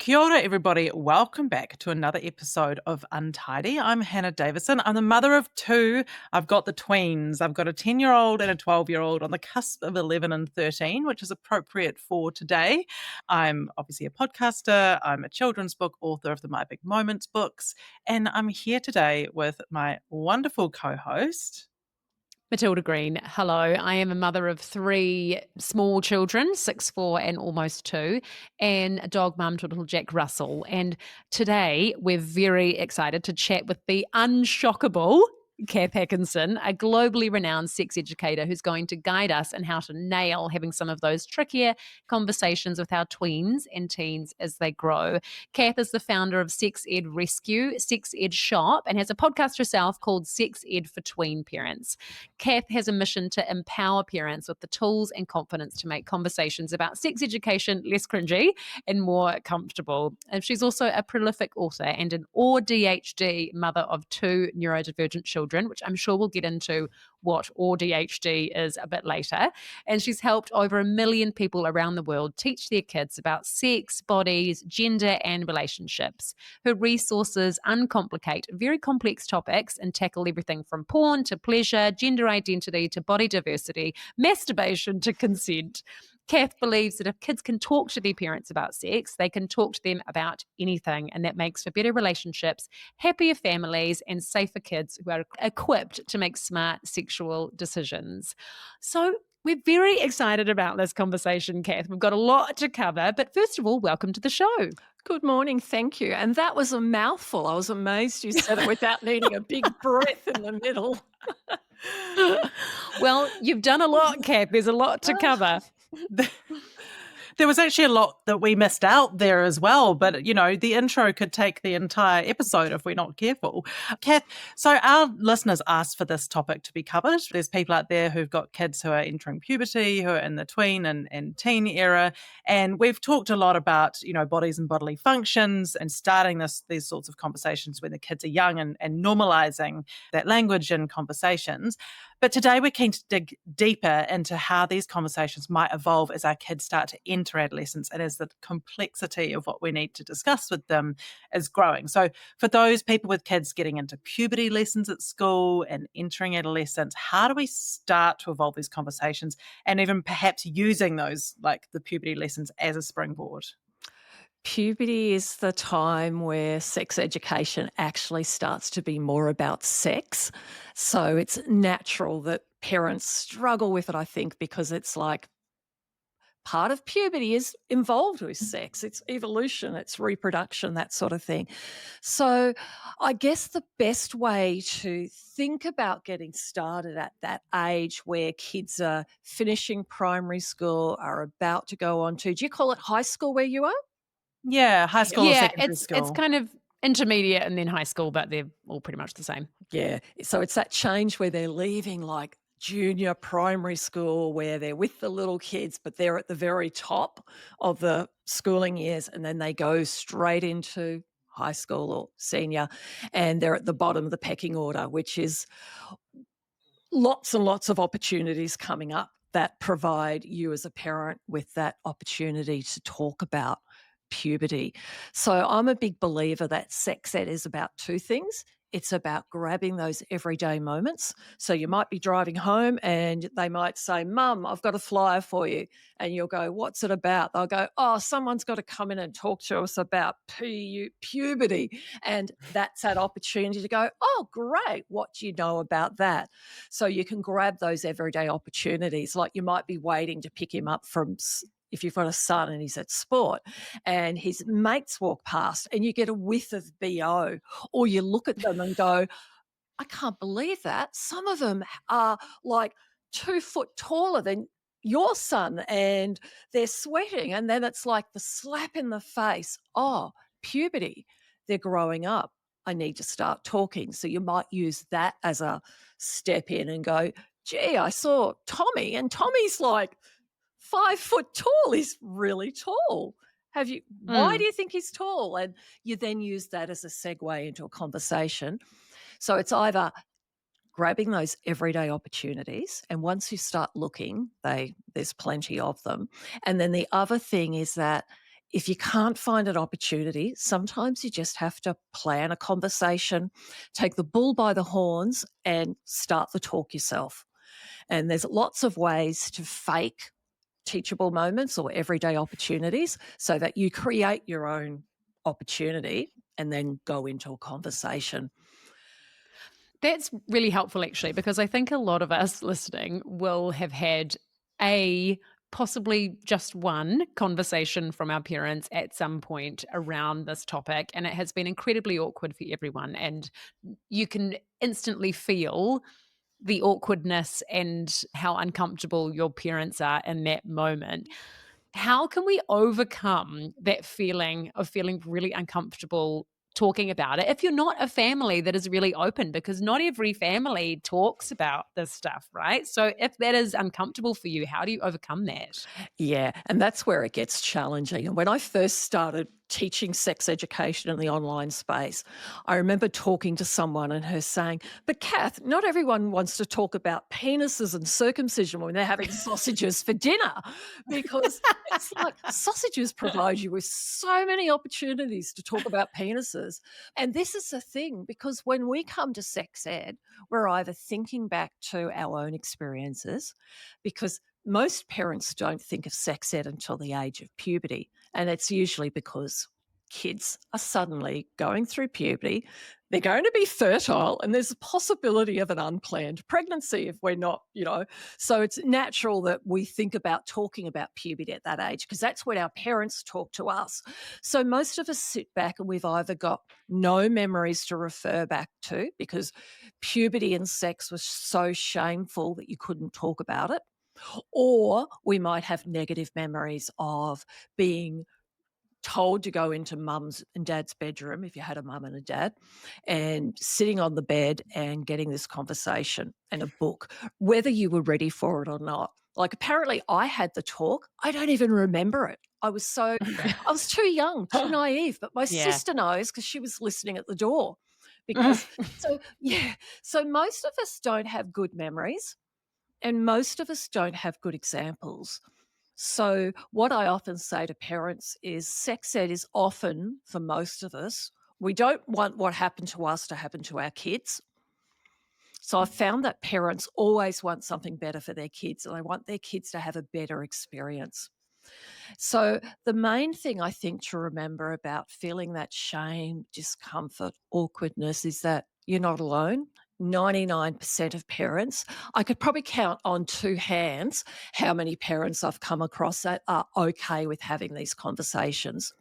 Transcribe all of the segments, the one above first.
Kia ora, everybody. Welcome back to another episode of Untidy. I'm Hannah Davison. I'm the mother of two. I've got the tweens. I've got a 10-year-old and a 12-year-old on the cusp of 11 and 13, which is appropriate for today. I'm obviously a podcaster. I'm a children's book author of the My Big Moments books. And I'm here today with my wonderful co-host. Matilda Green, hello. I am a mother of three small children, 6, 4 and almost 2, and a dog mum to little Jack Russell. And today we're very excited to chat with the unshockable Cath Hakanson, a globally renowned sex educator who's going to guide us in how to nail having some of those trickier conversations with our tweens and teens as they grow. Cath is the founder of Sex Ed Rescue, Sex Ed Shop, and has a podcast herself called Sex Ed for Tween Parents. Cath has a mission to empower parents with the tools and confidence to make conversations about sex education less cringy and more comfortable. And she's also a prolific author and an ADHD mother of 2 neurodivergent children, which I'm sure we'll get into what ADHD is a bit later. And she's helped over 1 million people around the world teach their kids about sex, bodies, gender, and relationships. Her resources uncomplicate very complex topics and tackle everything from porn to pleasure, gender identity to body diversity, masturbation to consent. Cath believes that if kids can talk to their parents about sex, they can talk to them about anything, and that makes for better relationships, happier families, and safer kids who are equipped to make smart sexual decisions. So we're very excited about this conversation, Cath. We've got a lot to cover, but first of all, welcome to the show. Good morning, thank you. And that was a mouthful. I was amazed you said it without needing a big breath in the middle. Well, you've done a lot, Cath. There's a lot to cover. There was actually a lot that we missed out there as well, but, the intro could take the entire episode if we're not careful. Cath, so our listeners asked for this topic to be covered. There's people out there who've got kids who are entering puberty, who are in the tween and teen era, and we've talked a lot about, bodies and bodily functions and starting these sorts of conversations when the kids are young and normalizing that language and conversations. But today we're keen to dig deeper into how these conversations might evolve as our kids start to enter adolescence and as the complexity of what we need to discuss with them is growing. So for those people with kids getting into puberty lessons at school and entering adolescence, how do we start to evolve these conversations and even perhaps using those, like the puberty lessons, as a springboard? Puberty is the time where sex education actually starts to be more about sex. So it's natural that parents struggle with it, I think, because it's like part of puberty is involved with sex. It's evolution, it's reproduction, that sort of thing. So I guess the best way to think about getting started at that age where kids are finishing primary school, are about to go on to, do you call it high school where you are? Yeah, high school or Yeah, secondary school. it's kind of intermediate and then high school, but they're all pretty much the same. Yeah. So it's that change where they're leaving like junior primary school where they're with the little kids, but they're at the very top of the schooling years, and then they go straight into high school or senior, and they're at the bottom of the pecking order, which is lots and lots of opportunities coming up that provide you as a parent with that opportunity to talk about puberty. So I'm a big believer that sex ed is about two things. It's about grabbing those everyday moments. So you might be driving home and they might say, Mum, I've got a flyer for you. And you'll go, what's it about? They'll go, oh, someone's got to come in and talk to us about puberty. And that's that opportunity to go, oh, great. What do you know about that? So you can grab those everyday opportunities. Like you might be waiting to pick him up from, if you've got a son and he's at sport and his mates walk past and you get a whiff of BO, or you look at them and go, I can't believe that. Some of them are like 2 foot taller than your son and they're sweating. And then it's like the slap in the face. Oh, puberty. They're growing up. I need to start talking. So you might use that as a step in and go, gee, I saw Tommy and Tommy's like 5 foot tall. He's really tall. Why do you think he's tall? And you then use that as a segue into a conversation. So it's either grabbing those everyday opportunities, and once you start looking, there's plenty of them. And then the other thing is that if you can't find an opportunity, sometimes you just have to plan a conversation, take the bull by the horns and start the talk yourself. And there's lots of ways to fake teachable moments or everyday opportunities so that you create your own opportunity and then go into a conversation. That's really helpful, actually, because I think a lot of us listening will have had possibly just one conversation from our parents at some point around this topic, and it has been incredibly awkward for everyone. And you can instantly feel the awkwardness and how uncomfortable your parents are in that moment. How can we overcome that feeling of feeling really uncomfortable talking about it if you're not a family that is really open? Because not every family talks about this stuff, right? So if that is uncomfortable for you, how do you overcome that? Yeah, and that's where it gets challenging. And when I first started teaching sex education in the online space, I remember talking to someone and her saying, "But Cath, not everyone wants to talk about penises and circumcision when they're having sausages for dinner," because it's like sausages provide you with so many opportunities to talk about penises. And this is the thing, because when we come to sex ed, we're either thinking back to our own experiences, because most parents don't think of sex ed until the age of puberty. And it's usually because kids are suddenly going through puberty. They're going to be fertile, and there's a possibility of an unplanned pregnancy if we're not, So it's natural that we think about talking about puberty at that age because that's when our parents talk to us. So most of us sit back and we've either got no memories to refer back to because puberty and sex was so shameful that you couldn't talk about it, or we might have negative memories of being told to go into mum's and dad's bedroom, if you had a mum and a dad, and sitting on the bed and getting this conversation and a book, whether you were ready for it or not. Like apparently I had the talk. I don't even remember it. I was too young, too naive, but my Yeah. sister knows because she was listening at the door. Because so most of us don't have good memories. And most of us don't have good examples. So, what I often say to parents is sex ed is often, for most of us, we don't want what happened to us to happen to our kids. So, I've found that parents always want something better for their kids and they want their kids to have a better experience. So, the main thing I think to remember about feeling that shame, discomfort, awkwardness is that you're not alone. 99% of parents, I could probably count on two hands how many parents I've come across that are okay with having these conversations.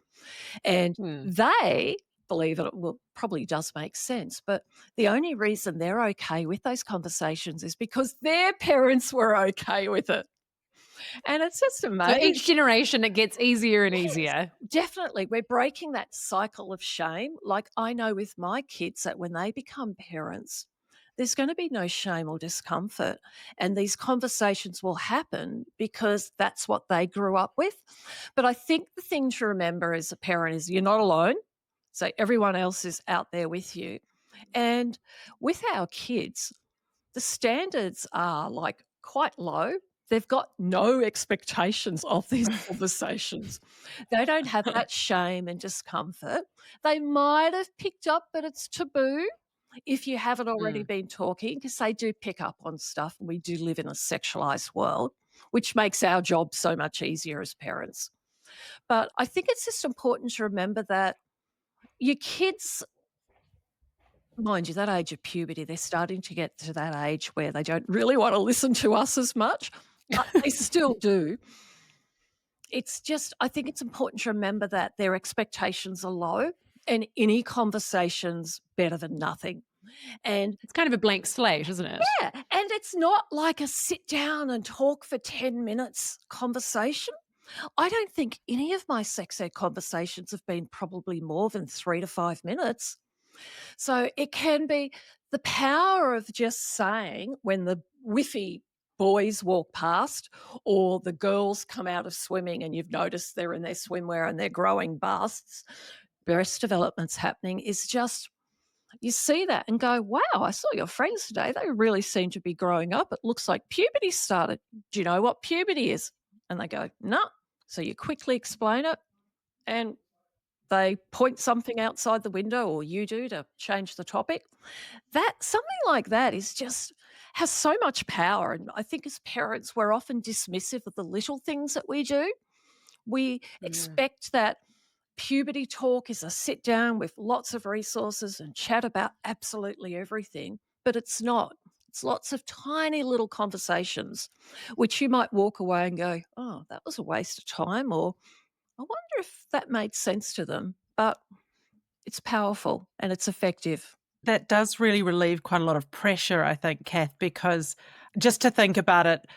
And Hmm. they believe it will probably does make sense. But the only reason they're okay with those conversations is because their parents were okay with it. And it's just So amazing. each generation, it gets easier and Yes, easier. definitely. We're breaking that cycle of shame. Like I know with my kids that when they become parents, there's going to be no shame or discomfort. And these conversations will happen because that's what they grew up with. But I think the thing to remember as a parent is you're not alone. So everyone else is out there with you. And with our kids, the standards are like quite low. They've got no expectations of these conversations. They don't have that shame and discomfort. They might have picked up, but it's taboo if you haven't already Hmm. been talking, because they do pick up on stuff. And we do live in a sexualized world, which makes our job so much easier as parents. But I think it's just important to remember that your kids, mind you, that age of puberty, they're starting to get to that age where they don't really want to listen to us as much, but they still do. It's just, I think it's important to remember that their expectations are low and any conversation's better than nothing. And It's kind of a blank slate, isn't it? yeah, and it's not like a sit down and talk for 10 minutes conversation. I don't think any of my sex ed conversations have been probably more than 3 to 5 minutes. So it can be the power of just saying when the whiffy boys walk past or the girls come out of swimming and you've noticed they're in their swimwear and they're growing busts, breast development's happening, is just you see that and go, wow, I saw your friends today. They really seem to be growing up. It looks like puberty started. Do you know what puberty is? And they go, no. So you quickly explain it and they point something outside the window, or you do, to change the topic. That something like that is just has so much power. And I think as parents, we're often dismissive of the little things that we do. We expect that puberty talk is a sit down with lots of resources and chat about absolutely everything, but it's not. It's lots of tiny little conversations, which you might walk away and go, oh, that was a waste of time, or I wonder if that made sense to them. But it's powerful and it's effective. That does really relieve quite a lot of pressure, I think, Cath, because just to think about it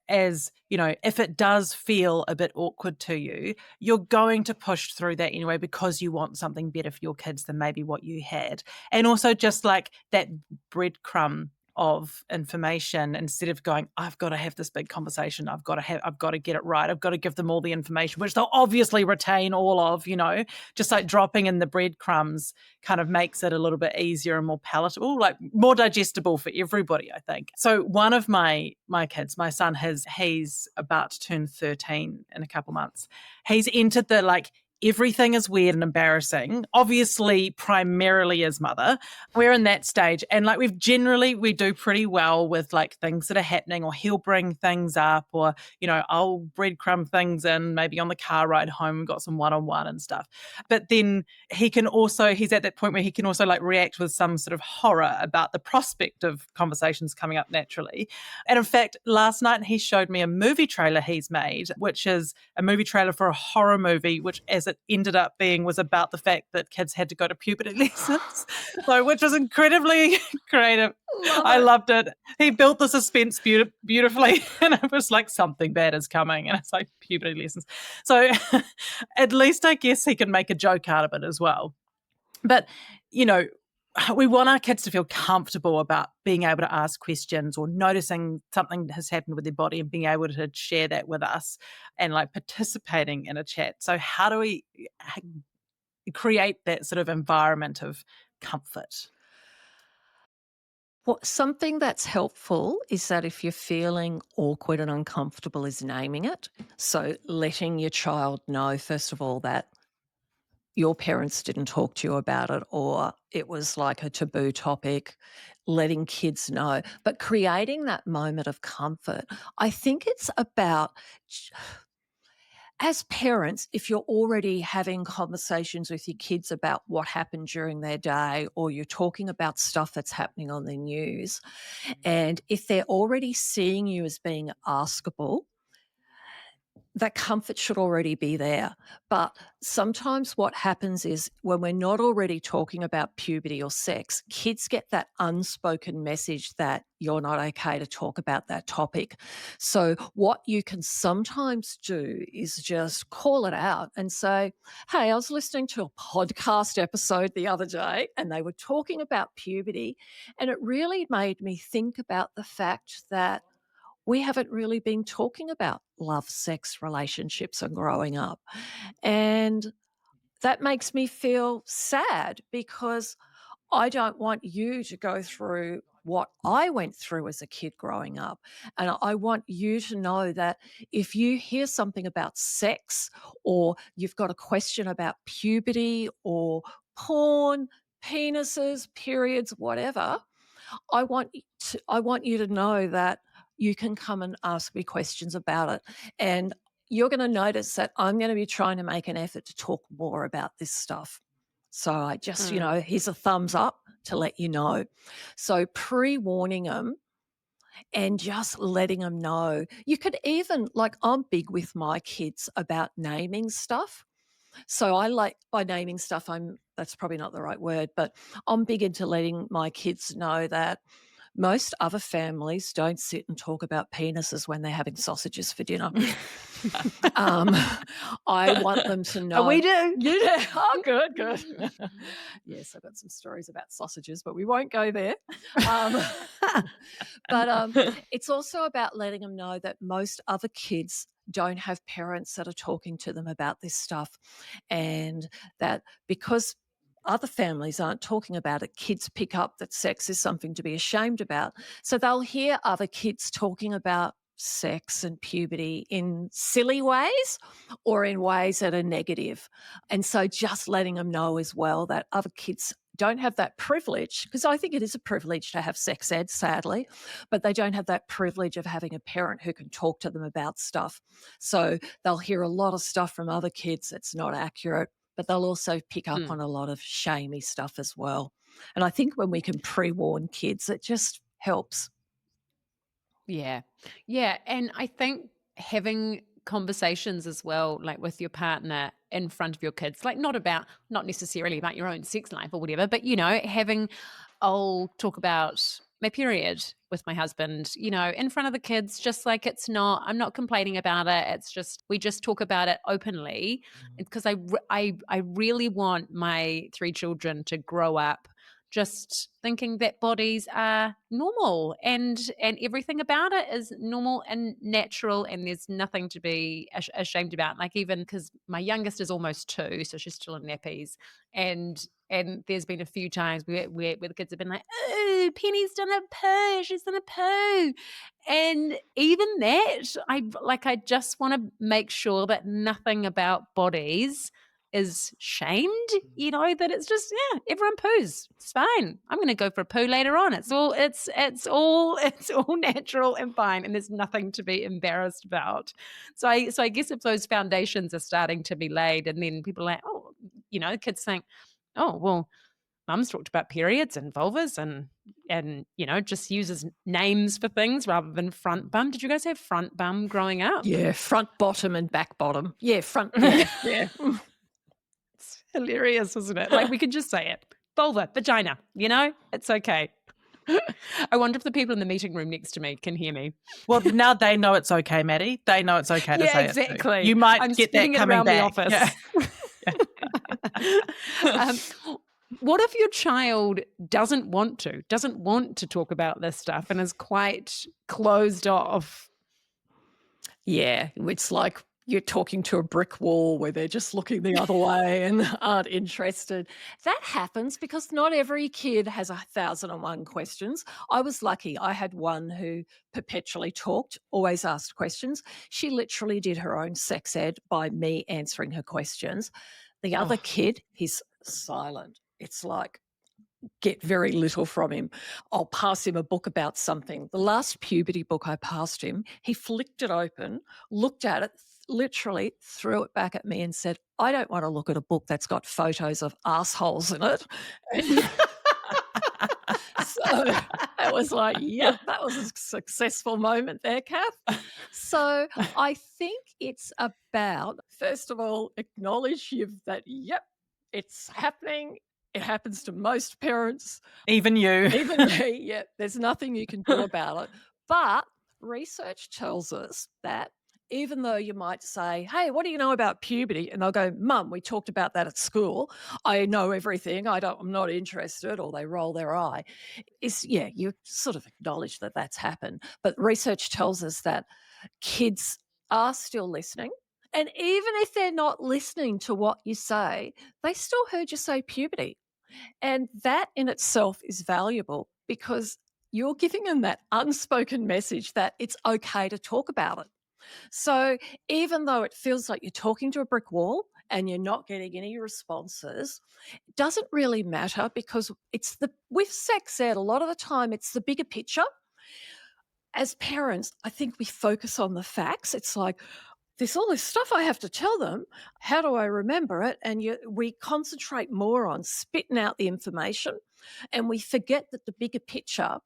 as, if it does feel a bit awkward to you, you're going to push through that anyway because you want something better for your kids than maybe what you had. And also just like that breadcrumb of information, instead of going, I've got to have this big conversation, I've got to get it right, I've got to give them all the information, which they'll obviously retain all of, just like dropping in the breadcrumbs kind of makes it a little bit easier and more palatable, like more digestible for everybody, I think. So one of my kids, my son, he's about to turn 13 in a couple months. He's entered the everything is weird and embarrassing, obviously primarily his mother. We're in that stage, and we do pretty well with things that are happening, or he'll bring things up, or I'll breadcrumb things in, maybe on the car ride home. We've got some one-on-one and stuff. But then he's at that point where he can also react with some sort of horror about the prospect of conversations coming up naturally. And in fact, last night he showed me a movie trailer he's made, which is a movie trailer for a horror movie, which, as it ended up being, was about the fact that kids had to go to puberty lessons, which was incredibly creative. I loved it. He built the suspense beautifully, and it was like something bad is coming, and it's like puberty lessons. So at least I guess he can make a joke out of it as well. But, we want our kids to feel comfortable about being able to ask questions or noticing something has happened with their body and being able to share that with us and participating in a chat. So how do we create that sort of environment of comfort? Something that's helpful is that if you're feeling awkward and uncomfortable, is naming it. So letting your child know, first of all, that your parents didn't talk to you about it, or it was like a taboo topic, letting kids know, but creating that moment of comfort. I think it's about, as parents, if you're already having conversations with your kids about what happened during their day, or you're talking about stuff that's happening on the news, and if they're already seeing you as being askable, that comfort should already be there. But sometimes what happens is, when we're not already talking about puberty or sex, kids get that unspoken message that you're not okay to talk about that topic. So what you can sometimes do is just call it out and say, hey, I was listening to a podcast episode the other day and they were talking about puberty, and it really made me think about the fact that we haven't really been talking about love, sex, relationships, and growing up. And that makes me feel sad, because I don't want you to go through what I went through as a kid growing up. And I want you to know that if you hear something about sex, or you've got a question about puberty or porn, penises, periods, whatever, I want you to know that you can come and ask me questions about it. And you're going to notice that I'm going to be trying to make an effort to talk more about this stuff. So I just, here's a thumbs up to let you know. So pre-warning them and just letting them know. You could even, I'm big with my kids about naming stuff. So by naming stuff, that's probably not the right word, but I'm big into letting my kids know that most other families don't sit and talk about penises when they're having sausages for dinner. I want them to know. We do. Yeah. Oh, good. Yes, I've got some stories about sausages, but we won't go there. But it's also about letting them know that most other kids don't have parents that are talking to them about this stuff, and that because other families aren't talking about it, kids pick up that sex is something to be ashamed about. So they'll hear other kids talking about sex and puberty in silly ways or in ways that are negative. And so just letting them know as well that other kids don't have that privilege, because I think it is a privilege to have sex ed, sadly, but they don't have that privilege of having a parent who can talk to them about stuff. So they'll hear a lot of stuff from other kids that's not accurate, but they'll also pick up on a lot of shamey stuff as well. And I think when we can pre-warn kids, it just helps. Yeah. Yeah. And I think having conversations as well, like with your partner in front of your kids, like not necessarily about your own sex life or whatever, but, I'll talk about my period with my husband, in front of the kids, just like I'm not complaining about it. It's just, we just talk about it openly because I really want my 3 children to grow up just thinking that bodies are normal and everything about it is normal and natural, and there's nothing to be ashamed about. Like, even because my youngest is almost 2, so she's still in nappies, and there's been a few times where the kids have been like, "Oh, Penny's done a poo, she's done a poo," and even that, I just want to make sure that nothing about bodies is shamed, that it's just, everyone poos. It's fine. I'm going to go for a poo later on. It's all natural and fine, and there's nothing to be embarrassed about. So I guess if those foundations are starting to be laid, and then people are like, kids think, oh, well, mum's talked about periods and vulvas and just uses names for things rather than front bum. Did you guys have front bum growing up? Yeah, front bottom and back bottom. Yeah, front. Yeah, yeah. It's hilarious, isn't it? Like, we could just say it. Vulva, vagina, it's okay. I wonder if the people in the meeting room next to me can hear me. Well, now they know it's okay, Maddie. They know it's okay to say exactly. it too. You might I'm get that coming around back. the office. What if your child doesn't want to talk about this stuff and is quite closed off? Yeah, it's like you're talking to a brick wall where they're just looking the other way and aren't interested. That happens because not every kid has 1,001 questions. I was lucky. I had one who perpetually talked, always asked questions. She literally did her own sex ed by me answering her questions. The other kid, he's silent. It's like, get very little from him. I'll pass him a book about something. The last puberty book I passed him, he flicked it open, looked at it, literally threw it back at me and said, I don't want to look at a book that's got photos of assholes in it. So I was like, yep, that was a successful moment there, Cath. So I think it's about, first of all, acknowledge that, yep, it's happening. It happens to most parents. Even you. Even me, yeah. There's nothing you can do about it. But research tells us that even though you might say, hey, what do you know about puberty? And they'll go, Mum, we talked about that at school. I know everything. I'm not interested, or they roll their eye. You sort of acknowledge that that's happened. But research tells us that kids are still listening. And even if they're not listening to what you say, they still heard you say puberty. And that in itself is valuable because you're giving them that unspoken message that it's okay to talk about it. So even though it feels like you're talking to a brick wall and you're not getting any responses, it doesn't really matter because with sex ed, a lot of the time it's the bigger picture. As parents, I think we focus on the facts. It's like, there's all this stuff I have to tell them. How do I remember it? And we concentrate more on spitting out the information, and we forget that the bigger picture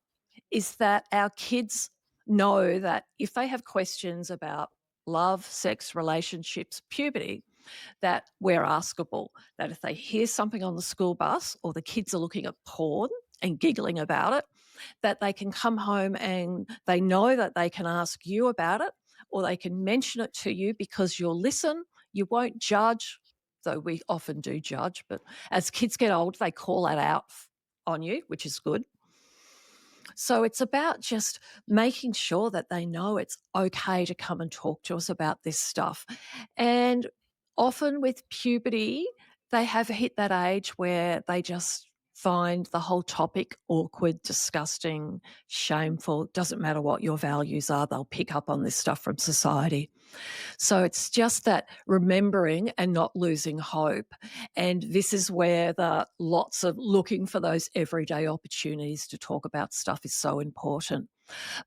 is that our kids know that if they have questions about love, sex, relationships, puberty, that we're askable, that if they hear something on the school bus or the kids are looking at porn and giggling about it, that they can come home and they know that they can ask you about it, or they can mention it to you because you'll listen, you won't judge, though we often do judge, but as kids get older, they call that out on you, which is good. So it's about just making sure that they know it's okay to come and talk to us about this stuff. And often with puberty, they have hit that age where they just find the whole topic awkward, disgusting, shameful. Doesn't matter what your values are, they'll pick up on this stuff from society. So it's just that remembering and not losing hope. And this is where the lots of looking for those everyday opportunities to talk about stuff is so important.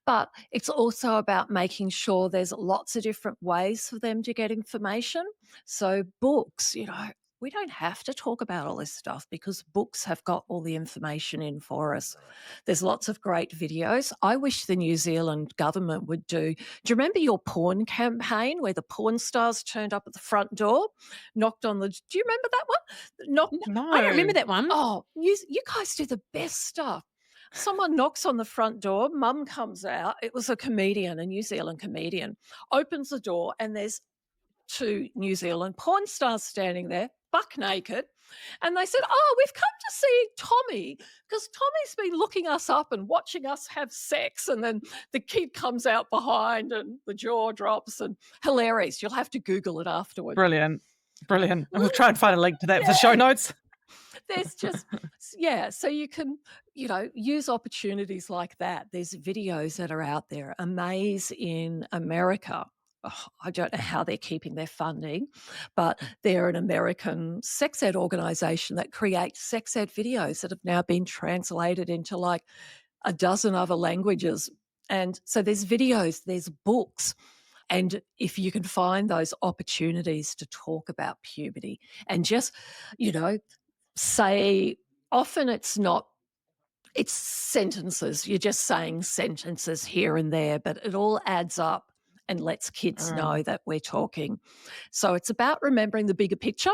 But it's also about making sure there's lots of different ways for them to get information. So books, we don't have to talk about all this stuff because books have got all the information in for us. There's lots of great videos. I wish the New Zealand government would do you remember your porn campaign where the porn stars turned up at the front door, knocked on the do you remember that one? Knocked I don't remember No. that one. Oh, you guys do the best stuff. Someone knocks on the front door, mum comes out. It was a comedian, a New Zealand comedian, opens the door, and there's two New Zealand porn stars standing there, buck naked. And they said, "Oh, we've come to see Tommy because Tommy's been looking us up and watching us have sex." And then the kid comes out behind and the jaw drops and hilarious. You'll have to Google it afterwards. Brilliant. Brilliant. And we'll try and find a link to that for the Yeah. show notes. There's just, yeah, so you can, use opportunities like that. There's videos that are out there. Amaze in America. Oh, I don't know how they're keeping their funding, but they're an American sex ed organization that creates sex ed videos that have now been translated into like a dozen other languages. And so there's videos, there's books. And if you can find those opportunities to talk about puberty and just, you know, say often it's sentences. You're just saying sentences here and there, but it all adds up and lets kids know that we're talking. So it's about remembering the bigger picture,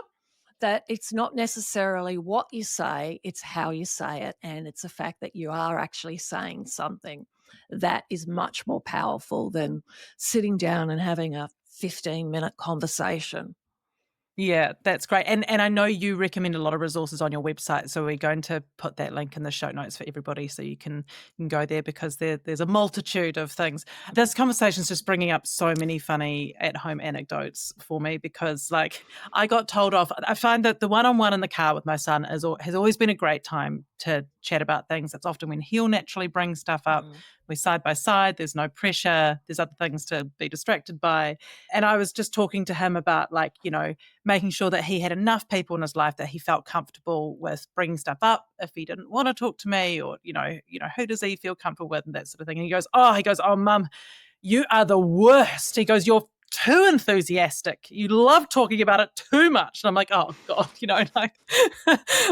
that it's not necessarily what you say, it's how you say it. And it's the fact that you are actually saying something that is much more powerful than sitting down and having a 15-minute conversation. Yeah, that's great. And I know you recommend a lot of resources on your website, so we're going to put that link in the show notes for everybody so you can go there because there's a multitude of things. This conversation is just bringing up so many funny at-home anecdotes for me because, like, I got told off. I find that the one-on-one in the car with my son has always been a great time to chat about things. It's often when he'll naturally bring stuff up. We're side by side. There's no pressure. There's other things to be distracted by. And I was just talking to him about, like, making sure that he had enough people in his life that he felt comfortable with bringing stuff up if he didn't want to talk to me, or who does he feel comfortable with and that sort of thing. And he goes, oh, Mum, you are the worst. He goes, you're too enthusiastic. You love talking about it too much. And I'm like, oh God, like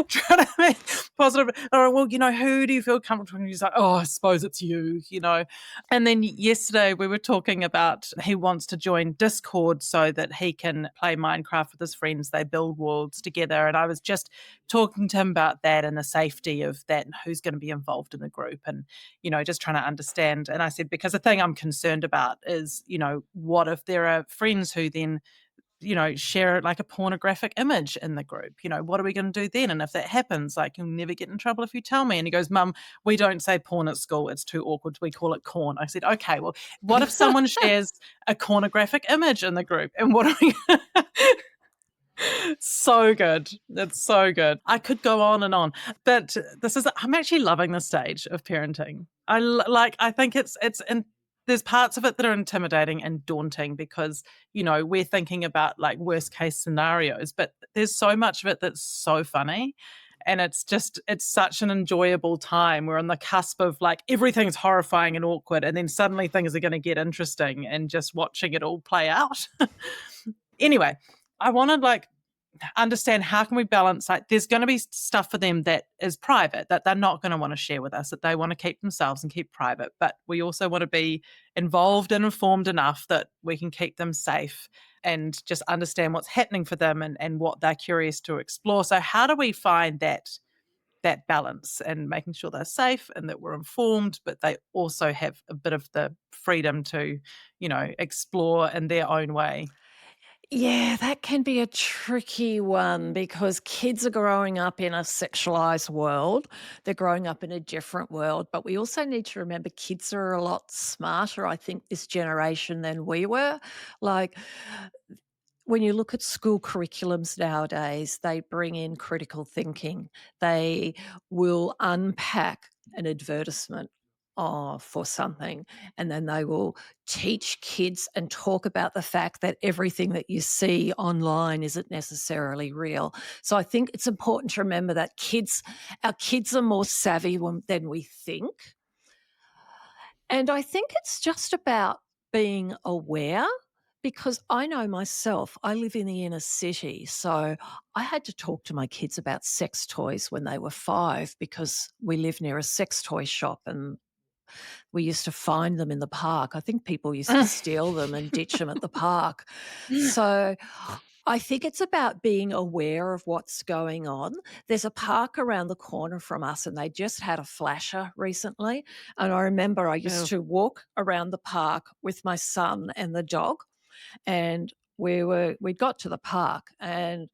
trying to be positive. Well, who do you feel comfortable? And he's like, oh, I suppose it's you, And then yesterday we were talking about he wants to join Discord so that he can play Minecraft with his friends. They build worlds together. And I was just talking to him about that and the safety of that and who's going to be involved in the group and, just trying to understand. And I said, because the thing I'm concerned about is, what if there are friends who then, share like a pornographic image in the group? What are we going to do then? And if that happens, like, you'll never get in trouble if you tell me. And he goes, Mum, we don't say porn at school. It's too awkward. We call it corn. I said, okay, well, what if someone shares a pornographic image in the group? And what are we So good. It's so good. I could go on and on, but I'm actually loving this stage of parenting. I think there's parts of it that are intimidating and daunting because, we're thinking about like worst case scenarios, but there's so much of it that's so funny. And it's such an enjoyable time. We're on the cusp of like everything's horrifying and awkward. And then suddenly things are going to get interesting and just watching it all play out. Anyway, I want to understand how can we balance, like, there's going to be stuff for them that is private that they're not going to want to share with us, that they want to keep themselves and keep private, but we also want to be involved and informed enough that we can keep them safe and just understand what's happening for them and what they're curious to explore. So how do we find that balance and making sure they're safe and that we're informed, but they also have a bit of the freedom to, explore in their own way? Yeah, that can be a tricky one because kids are growing up in a sexualized world. They're growing up in a different world. But we also need to remember kids are a lot smarter, I think, this generation than we were. Like, when you look at school curriculums nowadays, they bring in critical thinking. They will unpack an advertisement for something, and then they will teach kids and talk about the fact that everything that you see online isn't necessarily real. So I think it's important to remember that our kids are more savvy than we think. And I think it's just about being aware, because I know myself, I live in the inner city. So I had to talk to my kids about sex toys when they were 5, because we live near a sex toy shop and we used to find them in the park. I think people used to steal them and ditch them at the park. So I think it's about being aware of what's going on. There's a park around the corner from us, and they just had a flasher recently. And I remember I used to walk around the park with my son and the dog, and we'd got to the park, and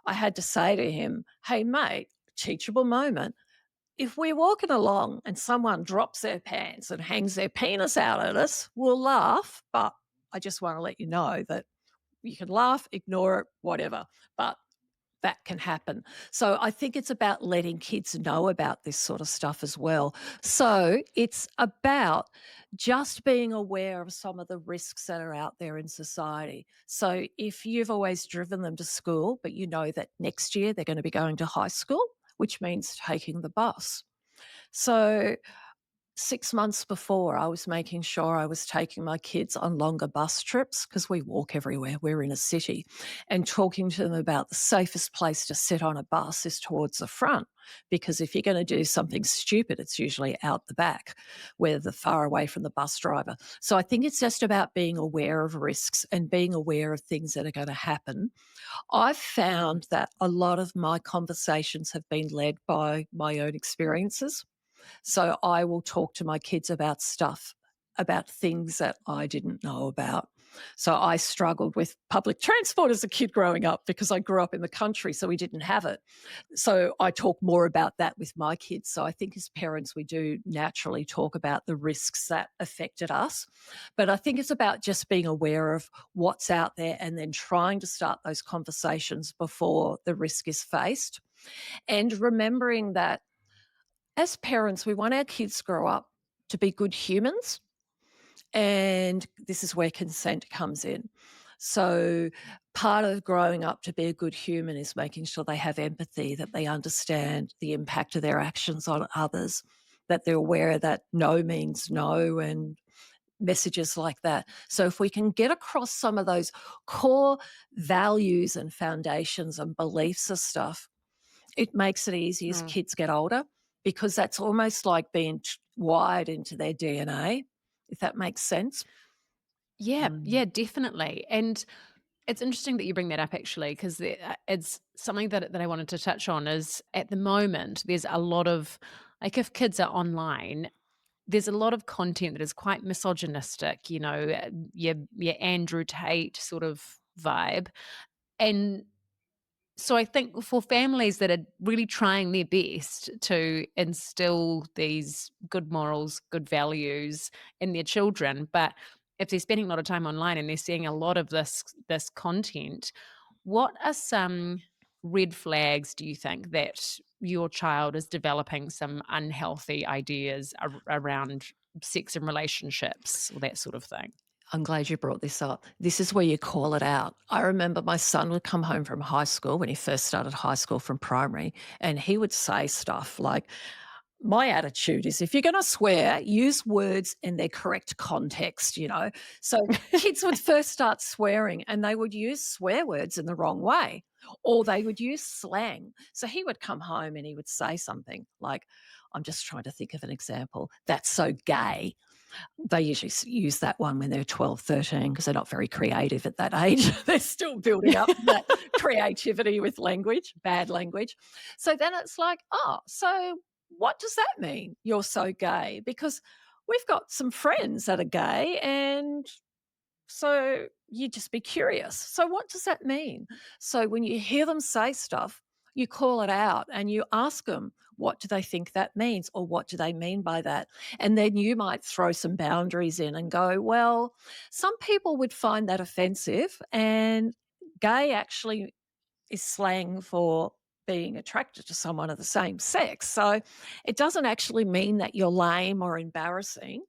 I had to say to him, "Hey mate, teachable moment. If we're walking along and someone drops their pants and hangs their penis out at us, we'll laugh, but I just want to let you know that you can laugh, ignore it, whatever, but that can happen." So I think it's about letting kids know about this sort of stuff as well. So it's about just being aware of some of the risks that are out there in society. So if you've always driven them to school, but you know that next year they're going to be going to high school, which means taking the bus. So 6 months before, I was making sure I was taking my kids on longer bus trips, because we walk everywhere. We're in a city, and talking to them about the safest place to sit on a bus is towards the front, because if you're going to do something stupid, it's usually out the back where they're far away from the bus driver. So I think it's just about being aware of risks and being aware of things that are going to happen. I've found that a lot of my conversations have been led by my own experiences. So I will talk to my kids about things that I didn't know about. So I struggled with public transport as a kid growing up, because I grew up in the country, so we didn't have it. So I talk more about that with my kids. So I think as parents, we do naturally talk about the risks that affected us. But I think it's about just being aware of what's out there and then trying to start those conversations before the risk is faced. And remembering that as parents, we want our kids to grow up to be good humans, and this is where consent comes in. So part of growing up to be a good human is making sure they have empathy, that they understand the impact of their actions on others, that they're aware that no means no, and messages like that. So if we can get across some of those core values and foundations and beliefs of stuff, it makes it easy as kids get older, because that's almost like being wired into their DNA, if that makes sense. Yeah, definitely. And it's interesting that you bring that up, actually, because it's something that I wanted to touch on. Is at the moment there's a lot of, like, if kids are online, there's a lot of content that is quite misogynistic, your Andrew Tate sort of vibe. And so I think for families that are really trying their best to instill these good morals, good values in their children, but if they're spending a lot of time online and they're seeing a lot of this content, what are some red flags, do you think, that your child is developing some unhealthy ideas around sex and relationships, or that sort of thing? I'm glad you brought this up. This is where you call it out. I remember my son would come home from high school, when he first started high school from primary, and he would say stuff like, my attitude is, if you're going to swear, use words in their correct context. So kids would first start swearing, and they would use swear words in the wrong way, or they would use slang. So he would come home and he would say something like, I'm just trying to think of an example, "That's so gay." They usually use that one when they're 12, 13, because they're not very creative at that age. They're still building up that creativity with language, bad language. So then it's like, oh, so what does that mean? You're so gay? Because we've got some friends that are gay, and so you just be curious. So what does that mean? So when you hear them say stuff, you call it out and you ask them, what do they think that means, or what do they mean by that? And then you might throw some boundaries in and go, well, some people would find that offensive, and gay actually is slang for being attracted to someone of the same sex. So it doesn't actually mean that you're lame or embarrassing.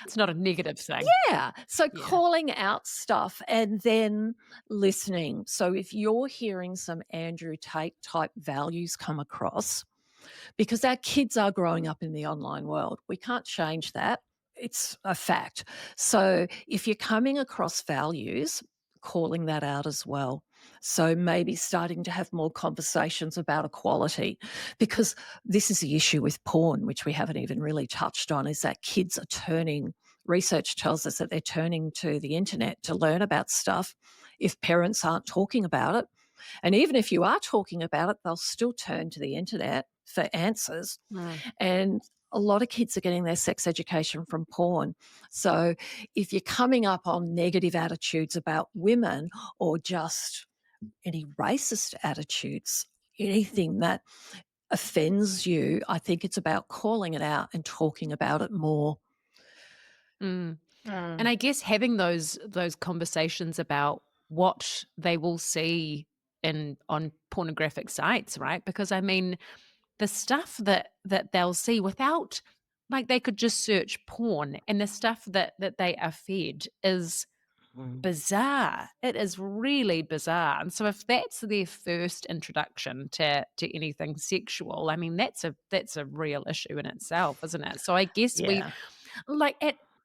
It's not a negative thing. Yeah. So Yeah. calling out stuff and then listening. So if you're hearing some Andrew Tate type values come across, because our kids are growing up in the online world, we can't change that. It's a fact. So if you're coming across values, calling that out as well. So maybe starting to have more conversations about equality, because this is the issue with porn, which we haven't even really touched on, is that kids are turning, research tells us that they're turning to the internet to learn about stuff if parents aren't talking about it. And even if you are talking about it, they'll still turn to the internet for answers. Mm. And a lot of kids are getting their sex education from porn. So if you're coming up on negative attitudes about women, or just any racist attitudes, anything that offends you, I think it's about calling it out and talking about it more. Mm. Mm. And I guess having those conversations about what they will see on pornographic sites, right? Because I mean, the stuff that they'll see without, like, they could just search porn, and the stuff that they are fed is bizarre. It is really bizarre. And so if that's their first introduction to anything sexual, I mean, that's a real issue in itself, isn't it? So I guess we, Yeah. like,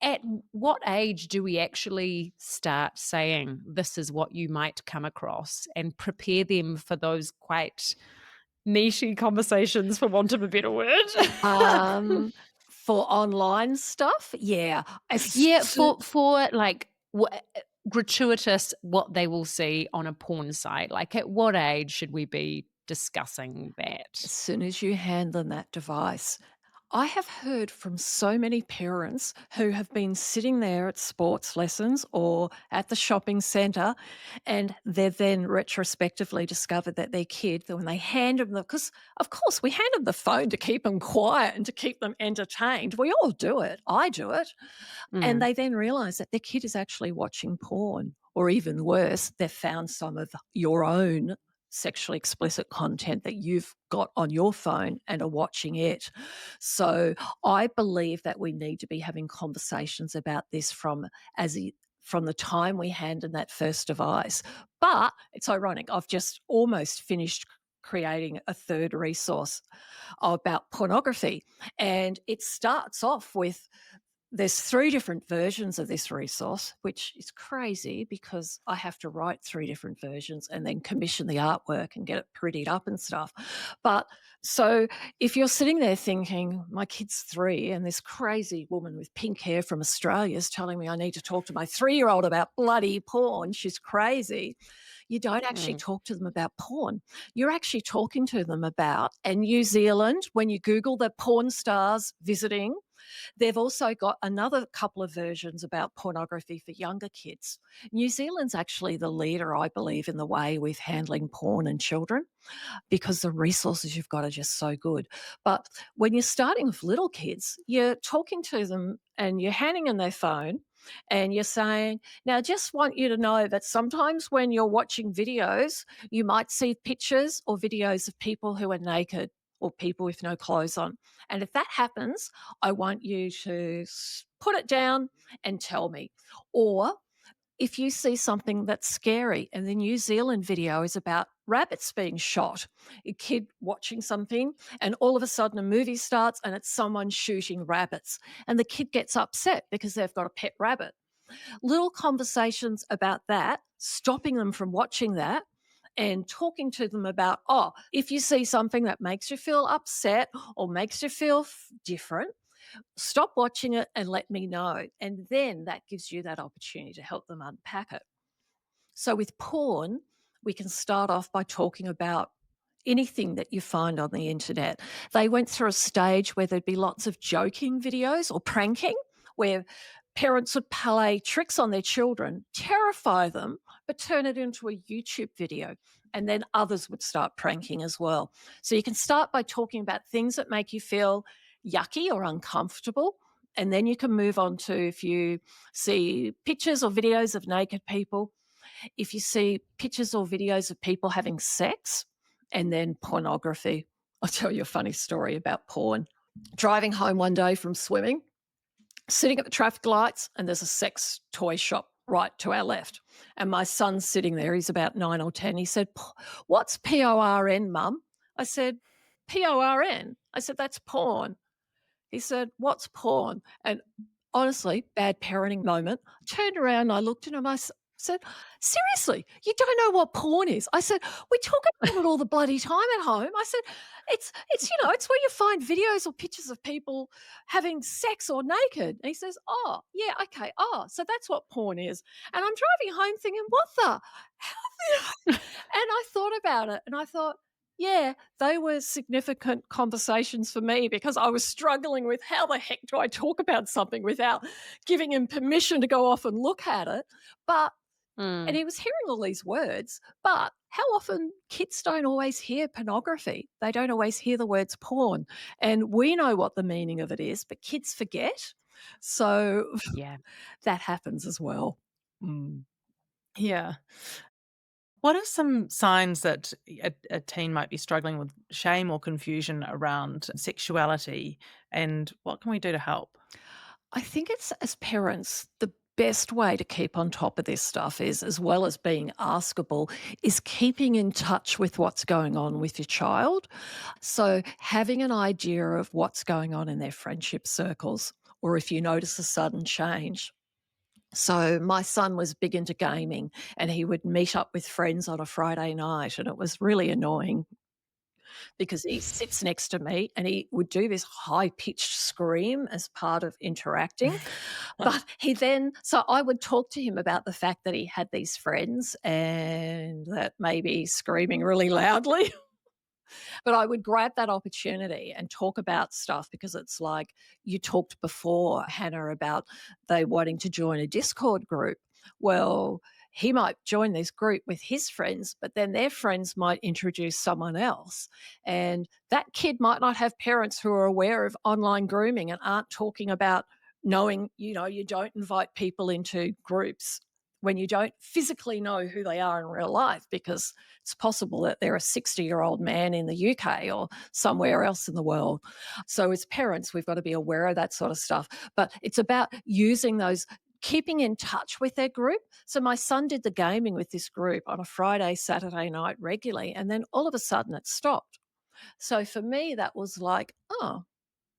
at what age do we actually start saying this is what you might come across, and prepare them for those quite nichey conversations, for want of a better word? For online stuff, yeah. Yeah, for like gratuitous what they will see on a porn site. Like, at what age should we be discussing that? As soon as you hand them that device. I have heard from so many parents who have been sitting there at sports lessons or at the shopping centre, and they've then retrospectively discovered that their kid, that when they hand them because of course we hand them the phone to keep them quiet and to keep them entertained. We all do it. I do it. And Mm. they then realise that their kid is actually watching porn, or even worse, they've found some of your own sexually explicit content that you've got on your phone and are watching it. So I believe that we need to be having conversations about this from the time we hand in that first device. But it's ironic, I've just almost finished creating a third resource about pornography, and it starts off with, there's 3 different versions of this resource, which is crazy because I have to write 3 different versions and then commission the artwork and get it prettied up and stuff. But so if you're sitting there thinking, my kid's 3 and this crazy woman with pink hair from Australia is telling me I need to talk to my 3-year-old about bloody porn, she's crazy. You don't actually talk to them about porn. You're actually talking to them about, and New Zealand, when you Google the porn stars visiting, they've also got another couple of versions about pornography for younger kids. New Zealand's actually the leader, I believe, in the way with handling porn and children, because the resources you've got are just so good. But when you're starting with little kids, you're talking to them and you're handing them their phone and you're saying, now, I just want you to know that sometimes when you're watching videos, you might see pictures or videos of people who are naked or people with no clothes on. And if that happens, I want you to put it down and tell me. Or if you see something that's scary, and the New Zealand video is about rabbits being shot, a kid watching something, and all of a sudden a movie starts and it's someone shooting rabbits, and the kid gets upset because they've got a pet rabbit. Little conversations about that, stopping them from watching that, and talking to them about, oh, if you see something that makes you feel upset or makes you feel different, stop watching it and let me know. And then that gives you that opportunity to help them unpack it. So with porn, we can start off by talking about anything that you find on the internet. They went through a stage where there'd be lots of joking videos or pranking, where parents would play tricks on their children, terrify them, but turn it into a YouTube video. And then others would start pranking as well. So you can start by talking about things that make you feel yucky or uncomfortable. And then you can move on to if you see pictures or videos of naked people, if you see pictures or videos of people having sex, and then pornography. I'll tell you a funny story about porn. Driving home one day from swimming, sitting at the traffic lights, and there's a sex toy shop right to our left. And my son's sitting there. He's about 9 or 10. He said, "What's PORN, Mum?" I said, "PORN?" I said, "That's porn." He said, "What's porn?" And honestly, bad parenting moment. I turned around and I looked at him. I said, "Seriously, you don't know what porn is?" I said, "We talk about it all the bloody time at home." I said, it's it's where you find videos or pictures of people having sex or naked." And he says, "Oh, yeah, okay. Oh, so that's what porn is." And I'm driving home thinking, what the? And I thought about it and I thought, yeah, they were significant conversations for me because I was struggling with how the heck do I talk about something without giving him permission to go off and look at it. But and he was hearing all these words, but how often kids don't always hear pornography? They don't always hear the words porn. And we know what the meaning of it is, but kids forget. So Yeah. that happens as well. Mm. Yeah. What are some signs that a teen might be struggling with shame or confusion around sexuality, and what can we do to help? I think it's as parents, the best way to keep on top of this stuff is, as well as being askable, is keeping in touch with what's going on with your child. So having an idea of what's going on in their friendship circles, or if you notice a sudden change. So my son was big into gaming and he would meet up with friends on a Friday night and it was really annoying because he sits next to me and he would do this high-pitched scream as part of interacting. But so I would talk to him about the fact that he had these friends and that maybe screaming really loudly. But I would grab that opportunity and talk about stuff because it's like you talked before, Hannah, about they wanting to join a Discord group. Well, he might join this group with his friends, but then their friends might introduce someone else. And that kid might not have parents who are aware of online grooming and aren't talking about knowing, you don't invite people into groups when you don't physically know who they are in real life, because it's possible that they're a 60-year-old man in the UK or somewhere else in the world. So as parents, we've got to be aware of that sort of stuff. But it's about using those, keeping in touch with their group. So my son did the gaming with this group on a Friday, Saturday night regularly, and then all of a sudden it stopped. So for me, that was like, oh,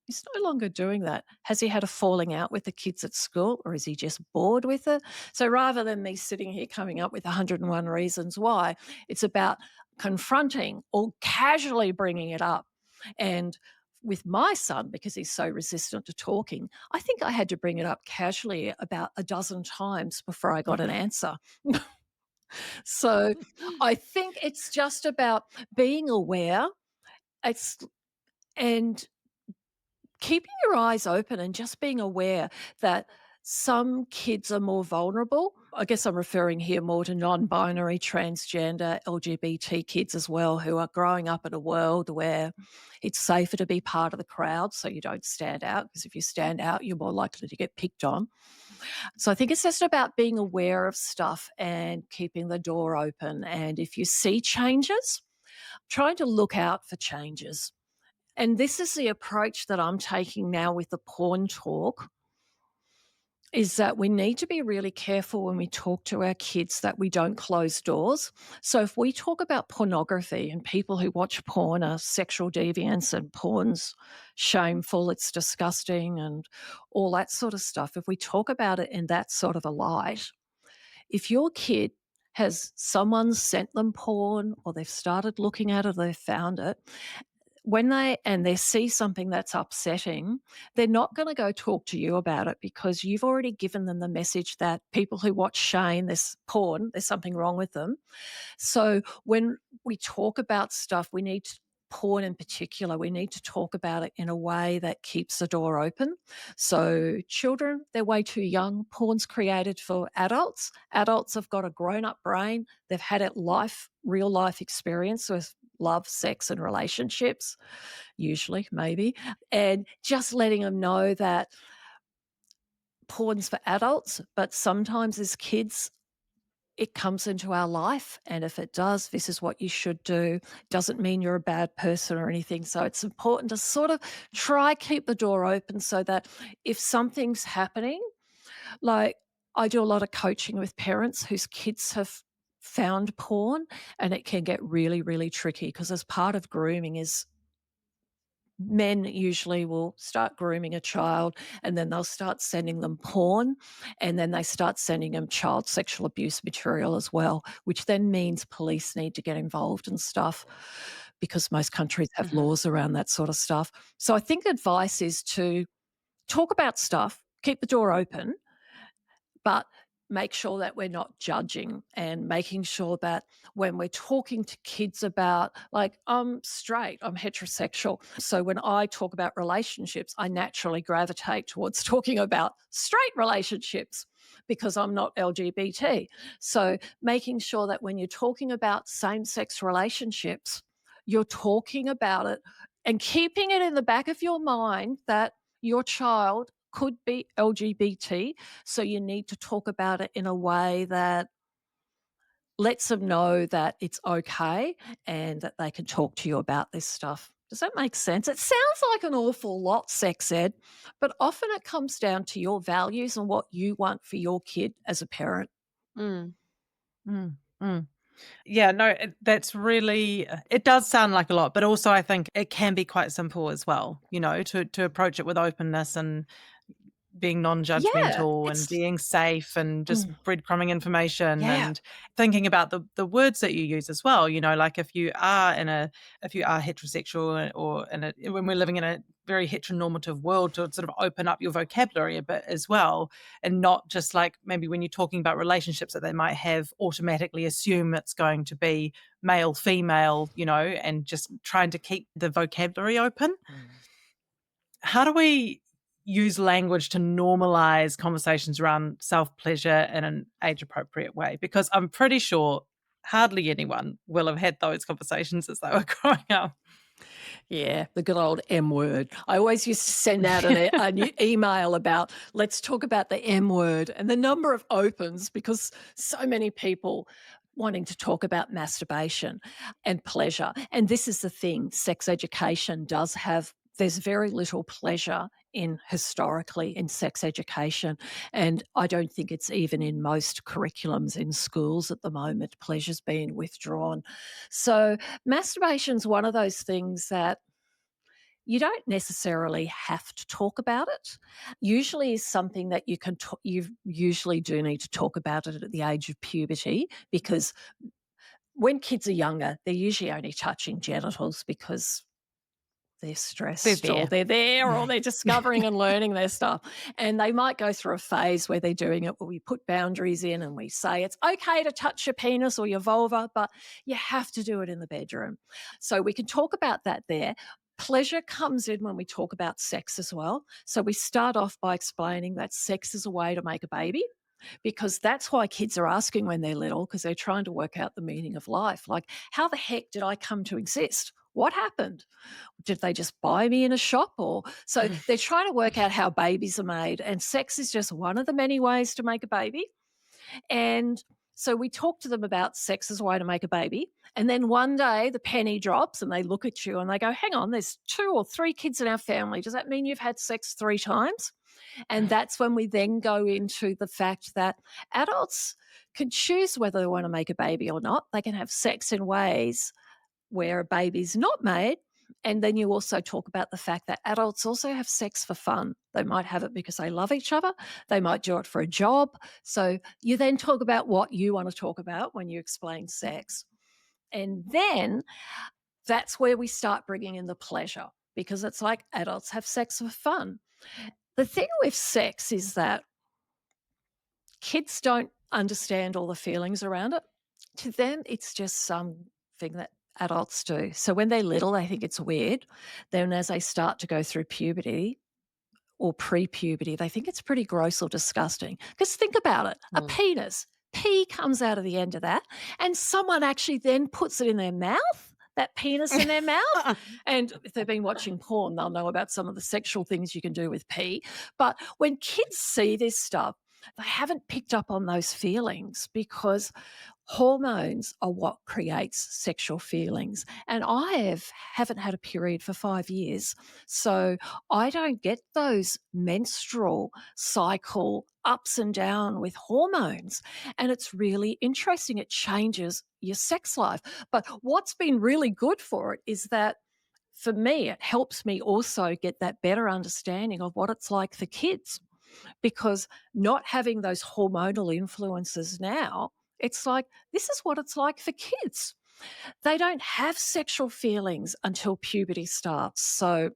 he's no longer doing that. Has he had a falling out with the kids at school or is he just bored with it? So rather than me sitting here coming up with 101 reasons why, it's about confronting or casually bringing it up. And with my son, because he's so resistant to talking, I think I had to bring it up casually about a dozen times before I got an answer. So I think it's just about being aware. And keeping your eyes open and just being aware that some kids are more vulnerable. I guess I'm referring here more to non-binary, transgender, LGBT kids as well, who are growing up in a world where it's safer to be part of the crowd so you don't stand out, because if you stand out, you're more likely to get picked on. So I think it's just about being aware of stuff and keeping the door open. And if you see changes, trying to look out for changes. And this is the approach that I'm taking now with the porn talk, is that we need to be really careful when we talk to our kids that we don't close doors. So if we talk about pornography and people who watch porn are sexual deviants and porn's shameful, it's disgusting and all that sort of stuff, if we talk about it in that sort of a light, if your kid has someone sent them porn or they've started looking at it, they've found it, when they see something that's upsetting, they're not going to go talk to you about it because you've already given them the message that people who watch Shane, there's porn, there's something wrong with them. So when we talk about stuff, we need porn in particular, we need to talk about it in a way that keeps the door open. So children, they're way too young. Porn's created for adults. Adults have got a grown-up brain. They've had a real life experience with love, sex, and relationships, usually, maybe. And just letting them know that porn's for adults, but sometimes as kids, it comes into our life. And if it does, this is what you should do. Doesn't mean you're a bad person or anything. So it's important to sort of try keep the door open so that if something's happening, like I do a lot of coaching with parents whose kids have found porn, and it can get really, really tricky because as part of grooming is men usually will start grooming a child and then they'll start sending them porn, and then they start sending them child sexual abuse material as well, which then means police need to get involved and stuff because most countries have laws around that sort of stuff. So I think advice is to talk about stuff, keep the door open, but make sure that we're not judging, and making sure that when we're talking to kids about, like, I'm straight, I'm heterosexual. So when I talk about relationships, I naturally gravitate towards talking about straight relationships because I'm not LGBT. So making sure that when you're talking about same-sex relationships, you're talking about it and keeping it in the back of your mind that your child could be LGBT, so you need to talk about it in a way that lets them know that it's okay and that they can talk to you about this stuff. Does that make sense? It sounds like an awful lot, sex ed, but often it comes down to your values and what you want for your kid as a parent. Mm. Mm, mm. Yeah, no, that's really, it does sound like a lot, but also I think it can be quite simple as well, to approach it with openness and being Yeah, non-judgmental and it's being safe and just breadcrumbing information yeah. and thinking about the words that you use as well. Like if you are heterosexual or when we're living in a very heteronormative world, to sort of open up your vocabulary a bit as well, and not just like maybe when you're talking about relationships that they might have automatically assume it's going to be male, female, and just trying to keep the vocabulary open. How do we use language to normalize conversations around self-pleasure in an age-appropriate way? Because I'm pretty sure hardly anyone will have had those conversations as they were growing up. Yeah, the good old M word. I always used to send out an email about, let's talk about the M word, and the number of opens, because so many people wanting to talk about masturbation and pleasure. And this is the thing, sex education there's very little pleasure historically in sex education. And I don't think it's even in most curriculums in schools at the moment. Pleasure's being withdrawn. So masturbation's one of those things that you don't necessarily have to talk about it. Usually is something that you usually do need to talk about it at the age of puberty, because when kids are younger, they're usually only touching genitals because they're stressed or they're there or they're discovering and learning their stuff. And they might go through a phase where they're doing it, where we put boundaries in and we say it's okay to touch your penis or your vulva, but you have to do it in the bedroom. So we can talk about that there. Pleasure comes in when we talk about sex as well. So we start off by explaining that sex is a way to make a baby, because that's why kids are asking when they're little, because they're trying to work out the meaning of life. Like, how the heck did I come to exist? What happened? Did they just buy me in a shop? So they're trying to work out how babies are made, and sex is just one of the many ways to make a baby. And so we talk to them about sex as a way to make a baby. And then one day the penny drops and they look at you and they go, hang on, there's 2 or 3 kids in our family. Does that mean you've had sex 3 times? And that's when we then go into the fact that adults can choose whether they want to make a baby or not. They can have sex in ways where a baby's not made. And then you also talk about the fact that adults also have sex for fun. They might have it because they love each other. They might do it for a job. So you then talk about what you want to talk about when you explain sex. And then that's where we start bringing in the pleasure, because it's like adults have sex for fun. The thing with sex is that kids don't understand all the feelings around it. To them, it's just something that adults do. So when they're little, they think it's weird. Then as they start to go through puberty or pre-puberty, they think it's pretty gross or disgusting. Because think about it, a Mm. penis, pee comes out of the end of that, and someone actually then puts it in their mouth, that penis in their mouth. And if they've been watching porn, they'll know about some of the sexual things you can do with pee. But when kids see this stuff, they haven't picked up on those feelings because hormones are what creates sexual feelings. And haven't had a period for 5 years. So I don't get those menstrual cycle ups and down with hormones. And it's really interesting. It changes your sex life. But what's been really good for it is that for me, it helps me also get that better understanding of what it's like for kids because not having those hormonal influences now, it's like, this is what it's like for kids. They don't have sexual feelings until puberty starts. So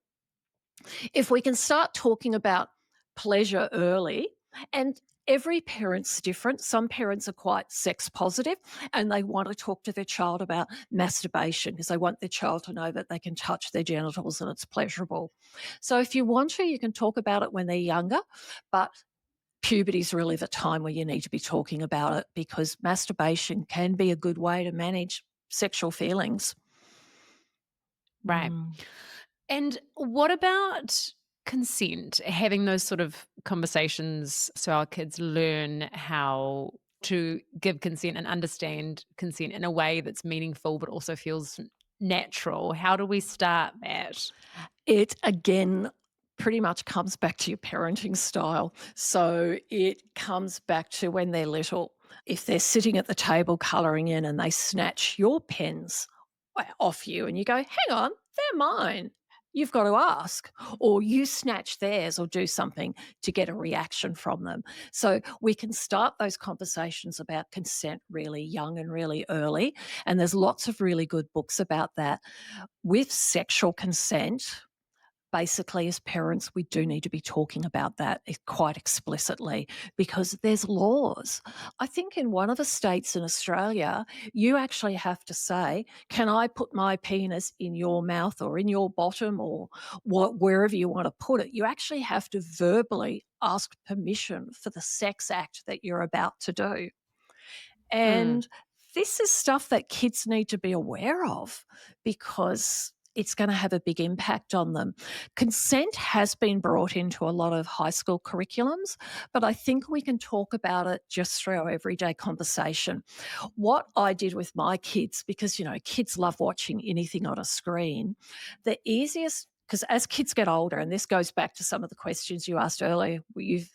if we can start talking about pleasure early, and every parent's different. Some parents are quite sex positive and they want to talk to their child about masturbation because they want their child to know that they can touch their genitals and it's pleasurable. So if you want to, you can talk about it when they're younger, but puberty is really the time where you need to be talking about it because masturbation can be a good way to manage sexual feelings. Right. And what about consent? Having those sort of conversations so our kids learn how to give consent and understand consent in a way that's meaningful but also feels natural. How do we start that? It again pretty much comes back to your parenting style. So it comes back to when they're little. If they're sitting at the table colouring in and they snatch your pens off you and you go, hang on, they're mine. You've got to ask, or you snatch theirs or do something to get a reaction from them. So we can start those conversations about consent really young and really early. And there's lots of really good books about that. With sexual consent, basically, as parents, we do need to be talking about that quite explicitly because there's laws. I think in one of the states in Australia, you actually have to say, can I put my penis in your mouth or in your bottom or wherever you want to put it? You actually have to verbally ask permission for the sex act that you're about to do. And this is stuff that kids need to be aware of because it's going to have a big impact on them. Consent has been brought into a lot of high school curriculums, but I think we can talk about it just through our everyday conversation. What I did with my kids, because, kids love watching anything on a screen, the easiest because as kids get older, and this goes back to some of the questions you asked earlier,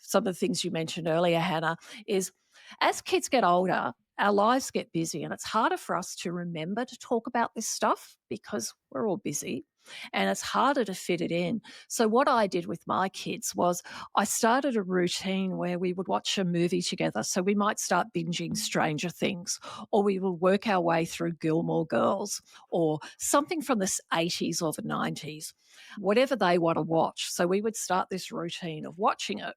some of the things you mentioned earlier, Hannah, is as kids get older, our lives get busy and it's harder for us to remember to talk about this stuff because we're all busy and it's harder to fit it in. So what I did with my kids was I started a routine where we would watch a movie together. So we might start binging Stranger Things or we would work our way through Gilmore Girls or something from the 80s or the 90s, whatever they want to watch. So we would start this routine of watching it.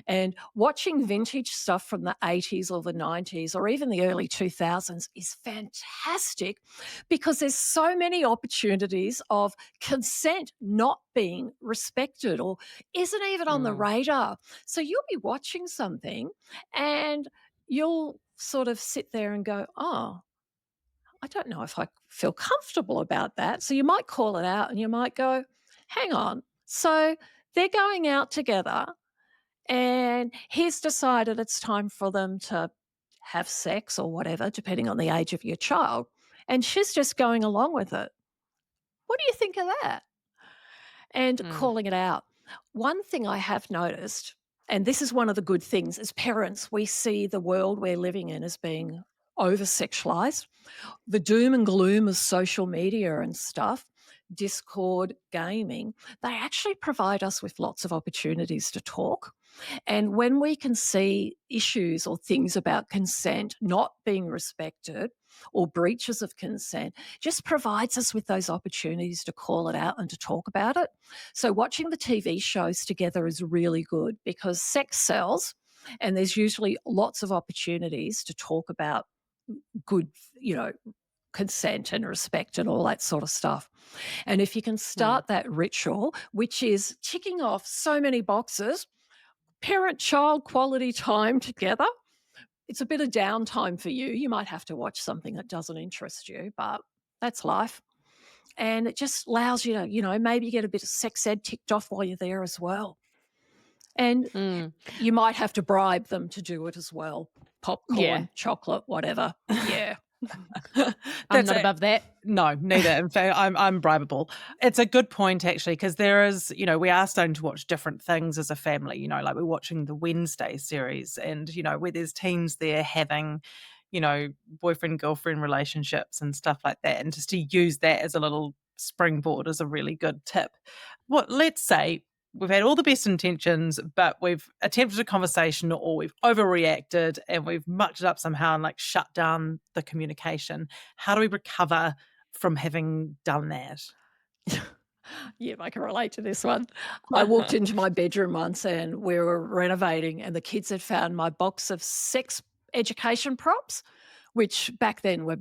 And watching vintage stuff from the 80s or the 90s or even the early 2000s is fantastic because there's so many opportunities of consent not being respected or isn't even on the radar. So you'll be watching something and you'll sort of sit there and go, oh, I don't know if I feel comfortable about that. So you might call it out and you might go, hang on. So they're going out together and he's decided it's time for them to have sex or whatever, depending on the age of your child. And she's just going along with it. What do you think of that? And calling it out. One thing I have noticed, and this is one of the good things, as parents, we see the world we're living in as being over sexualized. The doom and gloom of social media and stuff, Discord, gaming, they actually provide us with lots of opportunities to talk. And when we can see issues or things about consent not being respected or breaches of consent, just provides us with those opportunities to call it out and to talk about it. So watching the TV shows together is really good because sex sells and there's usually lots of opportunities to talk about good, consent and respect and all that sort of stuff. And if you can start that ritual, which is ticking off so many boxes, parent-child quality time together, it's a bit of downtime for you. You might have to watch something that doesn't interest you, but that's life. And it just allows you to, maybe get a bit of sex ed ticked off while you're there as well. And you might have to bribe them to do it as well. Popcorn, chocolate, whatever. Yeah. I'm not above that. No, neither. In fact, I'm bribable. It's a good point, actually, because there is, we are starting to watch different things as a family, like we're watching the Wednesday series and, where there's teens there having, boyfriend, girlfriend relationships and stuff like that. And just to use that as a little springboard is a really good tip. Let's say we've had all the best intentions, but we've attempted a conversation or we've overreacted and we've mucked it up somehow and shut down the communication. How do we recover from having done that? Yeah, I can relate to this one. I walked into my bedroom once and we were renovating and the kids had found my box of sex education props, which back then were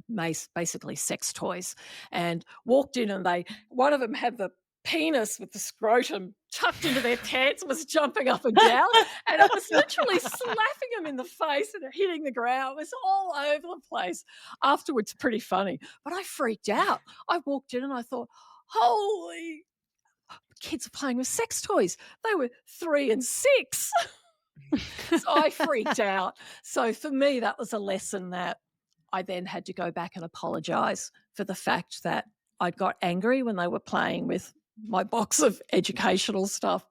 basically sex toys, and walked in and one of them had the penis with the scrotum tucked into their pants, was jumping up and down, and I was literally slapping him in the face and hitting the ground. It was all over the place. Afterwards, pretty funny, but I freaked out. I walked in and I thought, holy, kids are playing with sex toys. They were 3 and 6. So I freaked out. So for me, that was a lesson that I then had to go back and apologise for the fact that I got angry when they were playing with my box of educational stuff.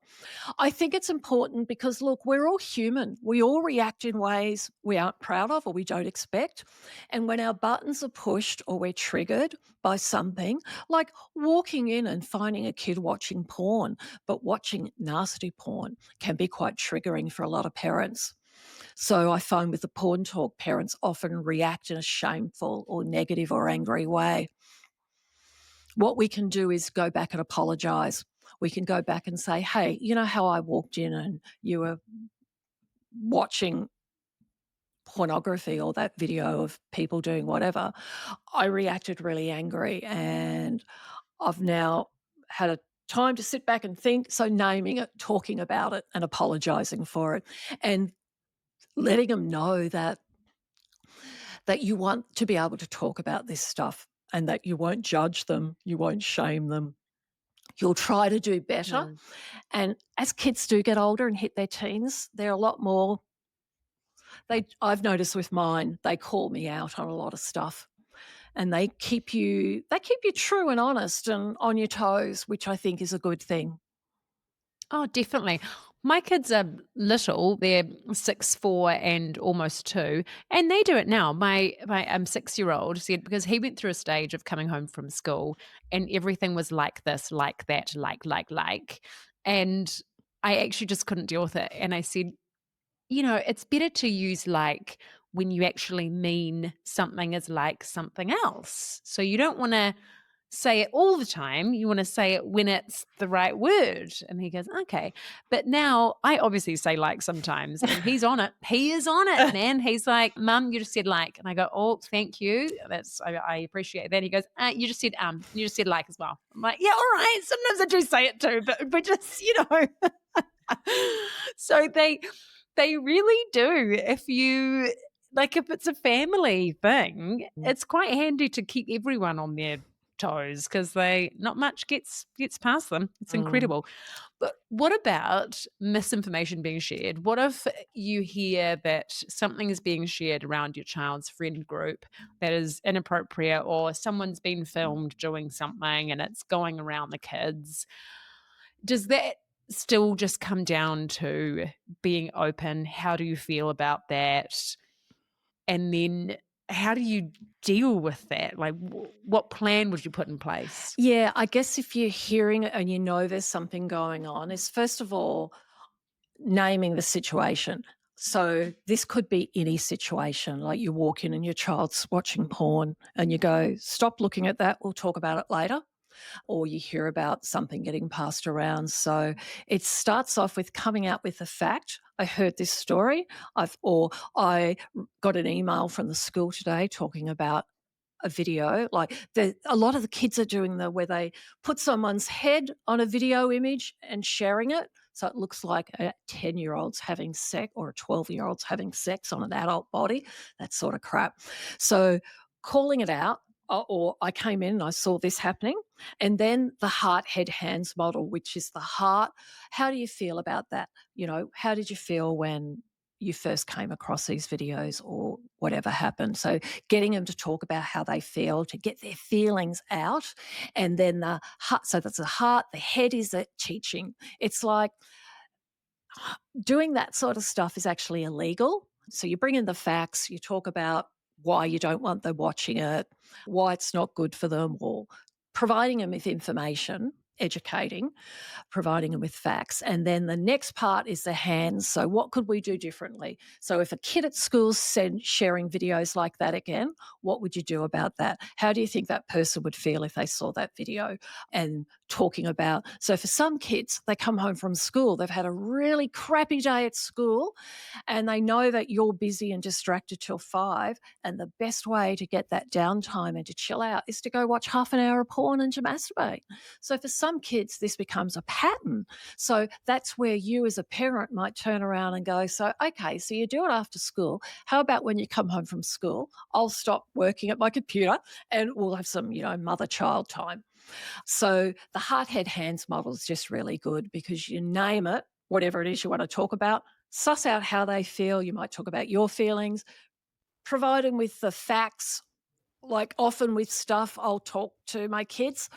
I think it's important because, look, we're all human. We all react in ways we aren't proud of or we don't expect. And when our buttons are pushed or we're triggered by something, like walking in and finding a kid watching porn, but watching nasty porn can be quite triggering for a lot of parents. So I find with the porn talk, parents often react in a shameful or negative or angry way. What we can do is go back and apologise. We can go back and say, hey, you know how I walked in and you were watching pornography or that video of people doing whatever? I reacted really angry and I've now had a time to sit back and think. So naming it, talking about it and apologising for it and letting them know that you want to be able to talk about this stuff and that you won't judge them, you won't shame them. You'll try to do better. And as kids do get older and hit their teens, they're a lot more, I've noticed with mine, they call me out on a lot of stuff. And they keep you true and honest and on your toes, which I think is a good thing. Oh, definitely. My kids are little. They're 6, 4 and almost 2. And they do it now. My 6-year-old said, because he went through a stage of coming home from school and everything was like this, like that, like. And I actually just couldn't deal with it. And I said, it's better to use like when you actually mean something is like something else. So you don't want to say it all the time. You want to say it when it's the right word. And he goes, okay. But now I obviously say like sometimes and he's on it. He is on it, man. He's like, Mum, you just said like. And I go, oh, thank you. I appreciate that. He goes, you just said like as well. I'm like, yeah, all right. Sometimes I do say it too, but just, So they really do. If it's a family thing, it's quite handy to keep everyone on their toes because not much gets past them. It's incredible. But what about misinformation being shared? What if you hear that something is being shared around your child's friend group that is inappropriate, or someone's been filmed doing something and it's going around the kids? Does that still just come down to being open? How do you feel about that? And then how do you deal with that? Like, what plan would you put in place? Yeah, I guess if you're hearing it and you know there's something going on, is first of all naming the situation. So this could be any situation, like you walk in and your child's watching porn and you go, stop looking at that, we'll talk about it later. Or you hear about something getting passed around. So it starts off with coming out with the fact. I heard this story, I got an email from the school today talking about a video. Like a lot of the kids are doing where they put someone's head on a video image and sharing it. So it looks like a 10-year-old's having sex or a 12-year-old's having sex on an adult body, that sort of crap. So calling it out, or I came in and I saw this happening. And then the heart, head, hands model, which is the heart. How do you feel about that? How did you feel when you first came across these videos or whatever happened? So getting them to talk about how they feel, to get their feelings out. And then the heart, so that's the heart, the head is the teaching. It's like doing that sort of stuff is actually illegal. So you bring in the facts, you talk about why you don't want them watching it, why it's not good for them, or providing them with information, educating, providing them with facts. And then the next part is the hands. So what could we do differently? So if a kid at school sharing videos like that again, what would you do about that? How do you think that person would feel if they saw that video? And talking about, so for some kids, they come home from school, they've had a really crappy day at school, and they know that you're busy and distracted till 5, and the best way to get that downtime and to chill out is to go watch half an hour of porn and to masturbate. So for some kids, this becomes a pattern. So that's where you as a parent might turn around and go, so, okay, so you do it after school. How about when you come home from school, I'll stop working at my computer and we'll have some, mother-child time. So the heart, head, hands model is just really good because you name it, whatever it is you want to talk about, suss out how they feel. You might talk about your feelings, provide them with the facts. Like often with stuff, I'll talk to my kids.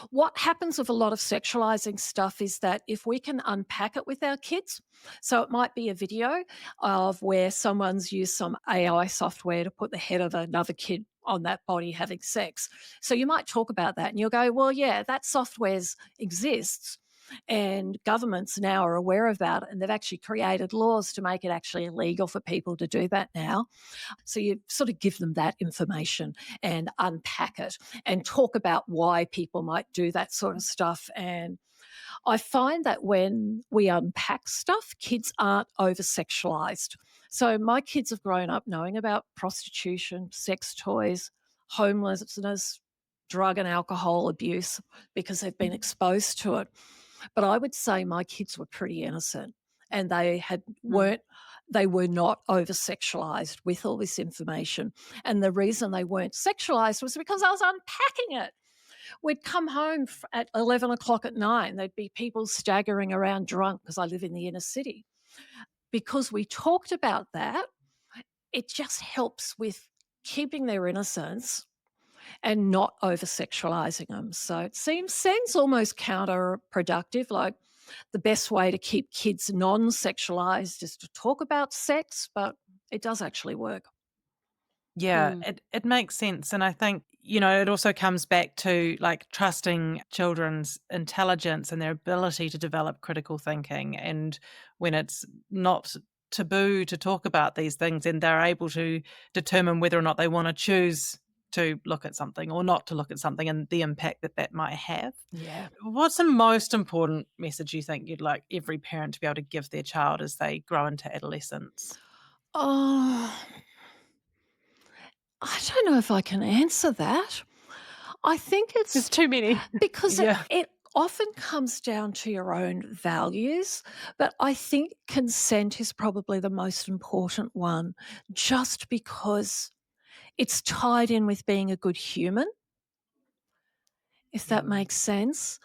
What happens with a lot of sexualizing stuff is that if we can unpack it with our kids, so it might be a video of where someone's used some AI software to put the head of another kid on that body having sex. So you might talk about that and you'll go, well, yeah, that software exists. And governments now are aware of that, and they've actually created laws to make it actually illegal for people to do that now. So you sort of give them that information and unpack it and talk about why people might do that sort of stuff. And I find that when we unpack stuff, kids aren't over-sexualized. So my kids have grown up knowing about prostitution, sex toys, homelessness, drug and alcohol abuse because they've been exposed to it. But I would say my kids were pretty innocent and they were not over-sexualized with all this information. And the reason they weren't sexualized was because I was unpacking it. We'd come home at 11 o'clock at night. There'd be people staggering around drunk because I live in the inner city. Because we talked about that, it just helps with keeping their innocence and not over-sexualizing them. So it seems almost counterproductive. Like the best way to keep kids non-sexualized is to talk about sex, but it does actually work. Yeah, it makes sense. And I think, it also comes back to like trusting children's intelligence and their ability to develop critical thinking. And when it's not taboo to talk about these things and they're able to determine whether or not they want to choose to look at something or not to look at something and the impact that might have. Yeah. What's the most important message you think you'd like every parent to be able to give their child as they grow into adolescence? Oh, I don't know if I can answer that. I think There's it's too many. because Yeah. it often comes down to your own values, but I think consent is probably the most important one just because it's tied in with being a good human, if that makes sense.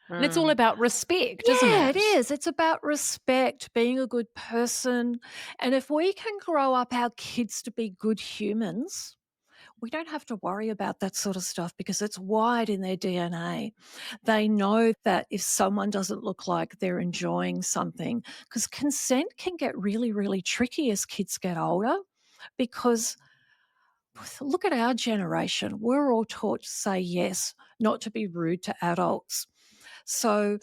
And it's all about respect, isn't Yeah, it? it is. It's about respect, being a good person. And if we can grow up our kids to be good humans, we don't have to worry about that sort of stuff because it's wired in their DNA. They know that if someone doesn't look like they're enjoying something, because consent can get really, really tricky as kids get older because look at our generation. We're all taught to say yes, not to be rude to adults. So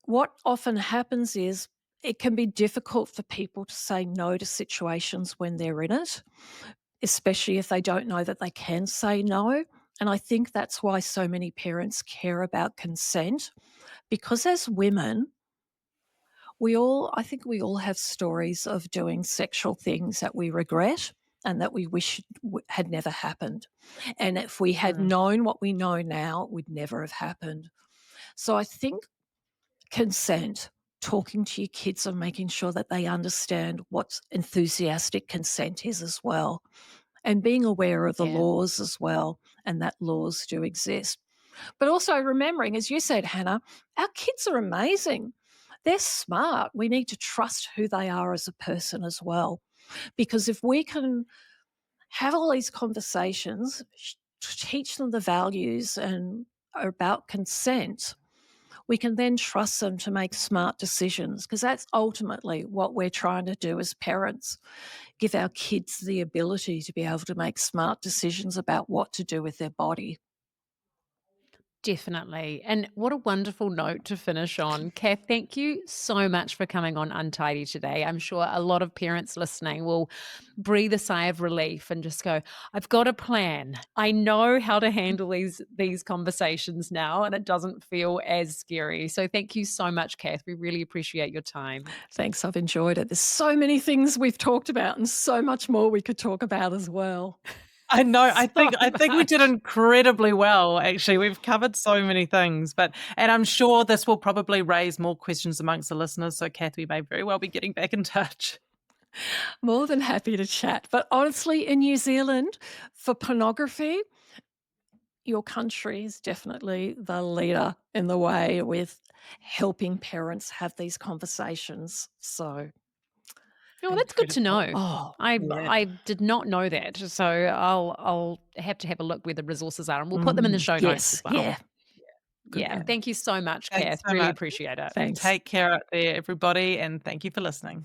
what often happens is it can be difficult for people to say no to situations when they're in it, especially if they don't know that they can say no. And I think that's why so many parents care about consent, because as women, I think we all have stories of doing sexual things that we regret and that we wish had never happened. And if we had Mm. known what we know now, it would never have happened. So I think consent, talking to your kids and making sure that they understand what enthusiastic consent is as well, and being aware of the Yeah. laws as well, and that laws do exist. But also remembering, as you said, Hannah, our kids are amazing. They're smart. We need to trust who they are as a person as well. Because if we can have all these conversations, teach them the values and about consent, we can then trust them to make smart decisions, because that's ultimately what we're trying to do as parents, give our kids the ability to be able to make smart decisions about what to do with their body. Definitely. And what a wonderful note to finish on. Cath, thank you so much for coming on Untidy today. I'm sure a lot of parents listening will breathe a sigh of relief and just go, I've got a plan. I know how to handle these conversations now, and it doesn't feel as scary. So thank you so much, Cath. We really appreciate your time. Thanks, I've enjoyed it. There's so many things we've talked about and so much more we could talk about as well. I know. I So think we did much. incredibly well, actually. We've covered so many things, and I'm sure this will probably raise more questions amongst the listeners. So, Cath, we may very well be getting back in touch. More than happy to chat. But honestly, in New Zealand, for pornography, your country is definitely the leader in the way with helping parents have these conversations. So, Oh, that's good to Incredible. know. oh, I Yeah. I did not know that. So I'll have to have a look where the resources are, and we'll put them in the show notes yes, as well. yeah, good Yeah. one. Thank you so much, Thanks Cath. so Really much. appreciate it. Thanks. Take care out there, everybody, and thank you for listening.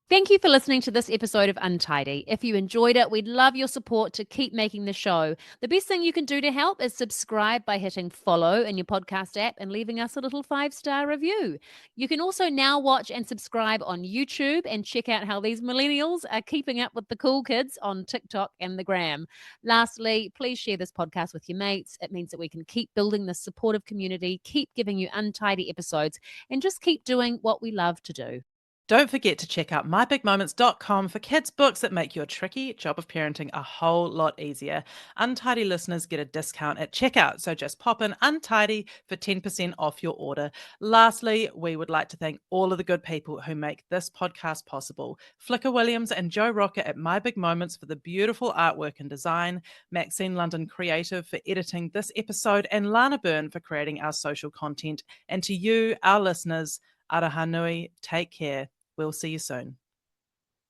Thank you for listening to this episode of Untidy. If you enjoyed it, we'd love your support to keep making the show. The best thing you can do to help is subscribe by hitting follow in your podcast app and leaving us a little 5-star review. You can also now watch and subscribe on YouTube and check out how these millennials are keeping up with the cool kids on TikTok and the gram. Lastly, please share this podcast with your mates. It means that we can keep building this supportive community, keep giving you untidy episodes, and just keep doing what we love to do. Don't forget to check out mybigmoments.com for kids' books that make your tricky job of parenting a whole lot easier. Untidy listeners get a discount at checkout, so just pop in Untidy for 10% off your order. Lastly, we would like to thank all of the good people who make this podcast possible. Flicker Williams and Joe Rocker at My Big Moments for the beautiful artwork and design, Maxine London Creative for editing this episode, and Lana Byrne for creating our social content. And to you, our listeners, Araha nui, take care. We'll see you soon.